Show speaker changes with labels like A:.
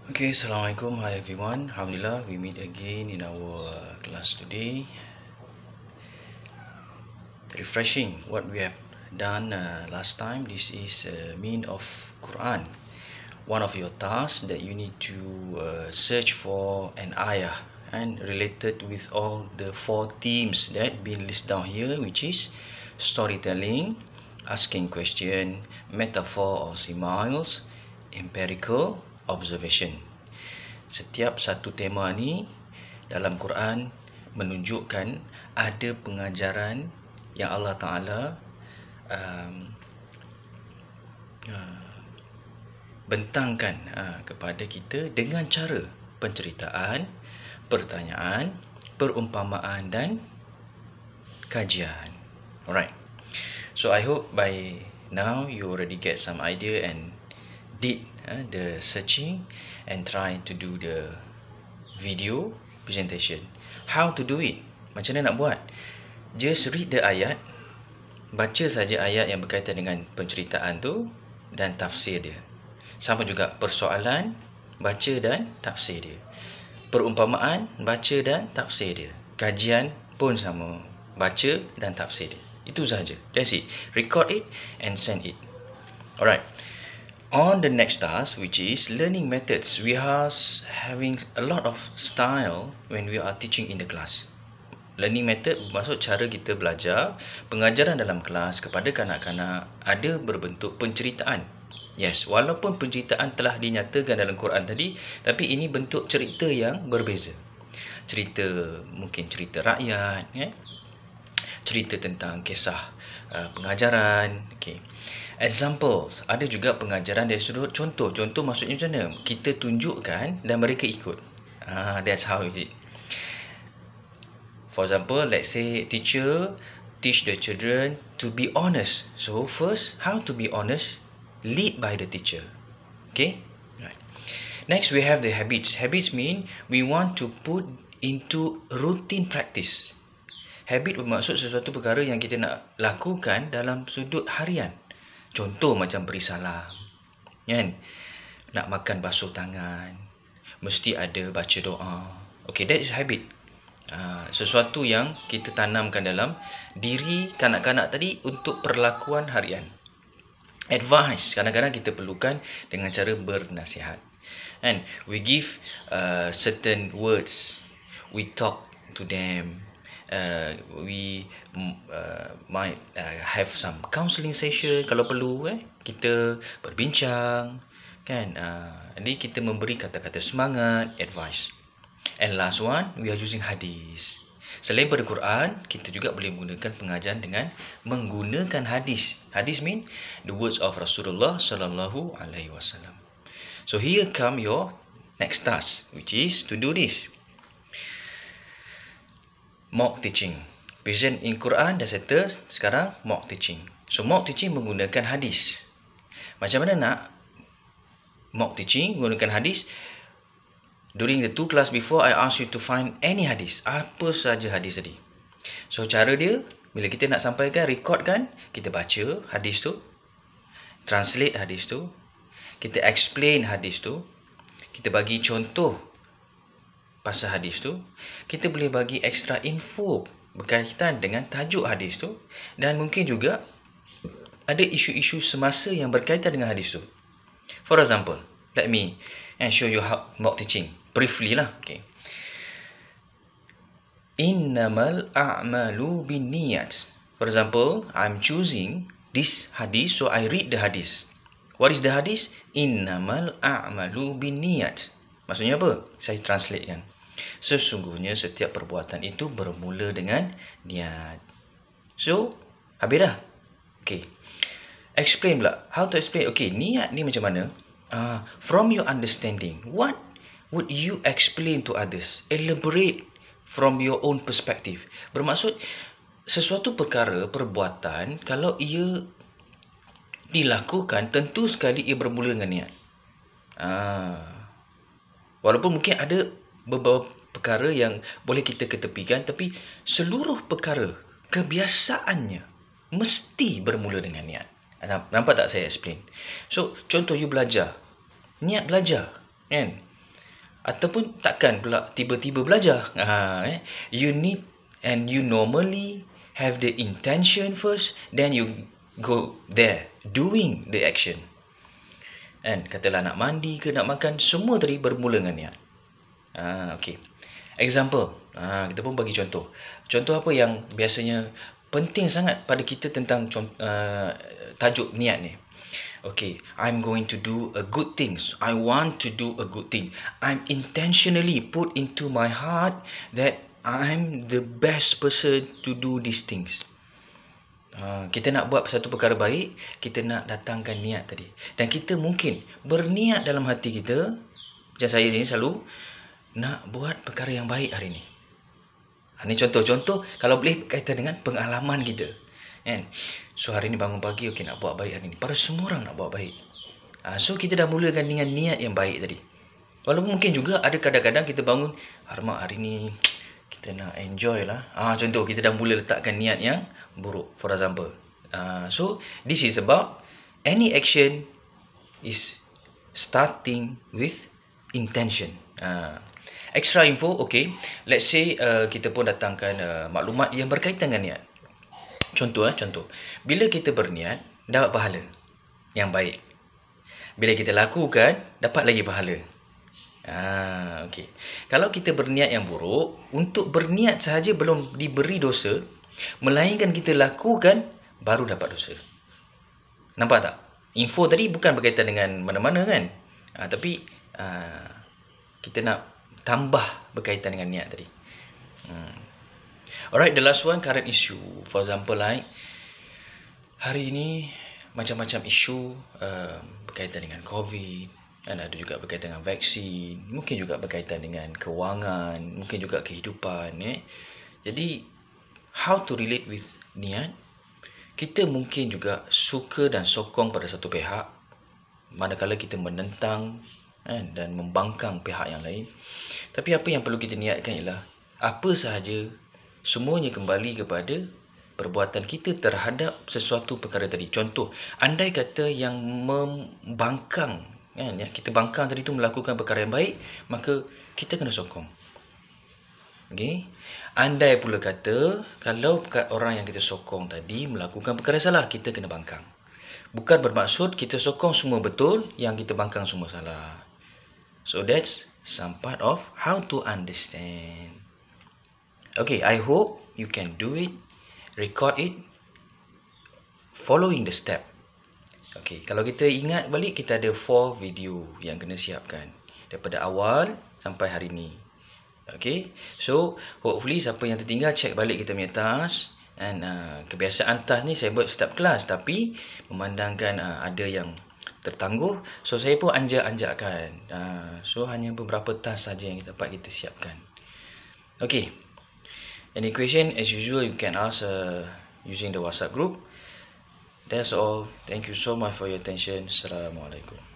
A: Okay, Assalamualaikum. Hi everyone. Alhamdulillah, we meet again in our class today. Refreshing what we have done last time. This is mean of Quran. One of your tasks that you need to search for an ayah and related with all the 4 themes that been listed down here, which is storytelling, asking question, metaphor or similes, empirical, observation. Setiap satu tema ni dalam Quran menunjukkan ada pengajaran yang Allah Ta'ala bentangkan kepada kita dengan cara penceritaan, pertanyaan, perumpamaan dan kajian. Alright. So I hope by now you already get some idea and did the searching and try to do the video presentation. How to do it? Macam mana nak buat? Just read the ayat, baca saja ayat yang berkaitan dengan penceritaan tu dan tafsir dia. Sama juga persoalan, baca dan tafsir dia. Perumpamaan, baca dan tafsir dia. Kajian pun sama, baca dan tafsir dia. Itu sahaja. That's it. Record it and send it. Alright. On the next task, which is learning methods, we are having a lot of style when we are teaching in the class. Learning method bermaksud cara kita belajar. Pengajaran dalam kelas kepada kanak-kanak ada berbentuk penceritaan. Yes, walaupun penceritaan telah dinyatakan dalam Quran tadi, tapi ini bentuk cerita yang berbeza. Cerita, mungkin cerita rakyat, cerita tentang kisah pengajaran. Okay. Examples, ada juga pengajaran dari sudut contoh. Contoh maksudnya macam mana? Kita tunjukkan dan mereka ikut. That's how is it. For example, let's say teacher teach the children to be honest. So first, how to be honest? Lead by the teacher. Okay? Right. Next, we have the habits. Habits mean we want to put into routine practice. Habit bermaksud sesuatu perkara yang kita nak lakukan dalam sudut harian. Contoh macam beri salam, kan? Nak makan basuh tangan, mesti ada baca doa. Okay, that is habit. Sesuatu yang kita tanamkan dalam diri kanak-kanak tadi untuk perlakuan harian. Advice, kadang-kadang kita perlukan dengan cara bernasihat. And we give certain words, we talk to them. We might have some counselling session kalau perlu. Kita berbincang, kan? Jadi kita memberi kata-kata semangat, advice. And last one, we are using hadis. Selain pada Quran, kita juga boleh menggunakan pengajaran dengan menggunakan hadis. Hadis mean the words of Rasulullah sallallahu alaihi wasallam. So here come your next task, which is to do this. Mock teaching. Present in Quran dah settle, sekarang mock teaching. So mock teaching menggunakan hadis. Macam mana nak mock teaching menggunakan hadis? During the 2 class before, I asked you to find any hadis. Apa saja hadis tadi. So cara dia, bila kita nak sampaikan, recordkan, kita baca hadis tu, translate hadis tu, kita explain hadis tu, kita bagi contoh pasal hadis tu, kita boleh bagi extra info berkaitan dengan tajuk hadis tu, dan mungkin juga ada isu-isu semasa yang berkaitan dengan hadis tu. For example, let me show you how mock teaching briefly lah. Okay. Innamal a'malu binniyat. For example, I'm choosing this hadis, so I read the hadis. What is the hadis? Innamal a'malu binniyat. Maksudnya apa? Saya translate kan. Sesungguhnya setiap perbuatan itu bermula dengan niat. So, habis dah. Okay. Explain pula. How to explain? Okay, niat ni macam mana? From your understanding, what would you explain to others? Elaborate from your own perspective. Bermaksud, sesuatu perkara, perbuatan, kalau ia dilakukan, tentu sekali ia bermula dengan niat. Walaupun mungkin ada beberapa perkara yang boleh kita ketepikan, tapi seluruh perkara, kebiasaannya mesti bermula dengan niat. Nampak tak saya explain? So, contoh you belajar. Niat belajar, kan? Ataupun takkan pula tiba-tiba belajar. You need and you normally have the intention first, then you go there doing the action. And katalah nak mandi ke nak makan, semua tadi bermula dengan niat. Okay. Example, kita pun bagi contoh. Contoh apa yang biasanya penting sangat pada kita tentang tajuk niat ni. Okay, I'm going to do a good things. I want to do a good thing. I'm intentionally put into my heart that I'm the best person to do these things. Kita nak buat satu perkara baik, kita nak datangkan niat tadi. Dan kita mungkin berniat dalam hati kita, macam saya ni selalu, nak buat perkara yang baik hari ni. Ini contoh-contoh kalau boleh berkaitan dengan pengalaman kita. Kan? So hari ni bangun pagi, okay, nak buat baik hari ni. Pada semua orang nak buat baik. So kita dah mulakan dengan niat yang baik tadi. Walaupun mungkin juga ada kadang-kadang kita bangun, alamak hari ni kita nak enjoy lah. Contoh kita dah mula letakkan niat yang buruk, for example. So this is about any action is starting with intention. Extra info, okay. Let's say kita pun datangkan maklumat yang berkaitan dengan niat. Contoh. Bila kita berniat, dapat pahala yang baik. Bila kita lakukan, dapat lagi pahala. Okay. Kalau kita berniat yang buruk, untuk berniat sahaja belum diberi dosa, melainkan kita lakukan, baru dapat dosa. Nampak tak? Info tadi bukan berkaitan dengan mana-mana kan? Tapi kita nak tambah berkaitan dengan niat tadi. Alright, the last one, current issue. For example, like hari ini macam-macam isu berkaitan dengan COVID, dan ada juga berkaitan dengan vaksin, mungkin juga berkaitan dengan kewangan, mungkin juga kehidupan. Jadi, how to relate with niat? Kita mungkin juga suka dan sokong pada satu pihak, manakala kita menentang dan membangkang pihak yang lain. Tapi apa yang perlu kita niatkan ialah apa sahaja, semuanya kembali kepada perbuatan kita terhadap sesuatu perkara tadi. Contoh, andai kata yang membangkang, kita bangkang tadi tu melakukan perkara yang baik, maka kita kena sokong. Okay? Andai pula kata kalau orang yang kita sokong tadi melakukan perkara salah, kita kena bangkang. Bukan bermaksud kita sokong semua betul, yang kita bangkang semua salah. So that's some part of how to understand. Okay, I hope you can do it, record it, following the step. Okay, kalau kita ingat balik, kita ada 4 video yang kena siapkan daripada awal sampai hari ni. Okay, so hopefully siapa yang tertinggal, check balik kita punya task. Dan kebiasaan task ni saya buat setiap kelas, tapi memandangkan ada yang tertangguh, so saya pun anjak-anjakkan. So hanya beberapa task saja yang dapat kita siapkan. Okay, any question as usual you can ask using the WhatsApp group. That's all. Thank you so much for your attention. Assalamualaikum.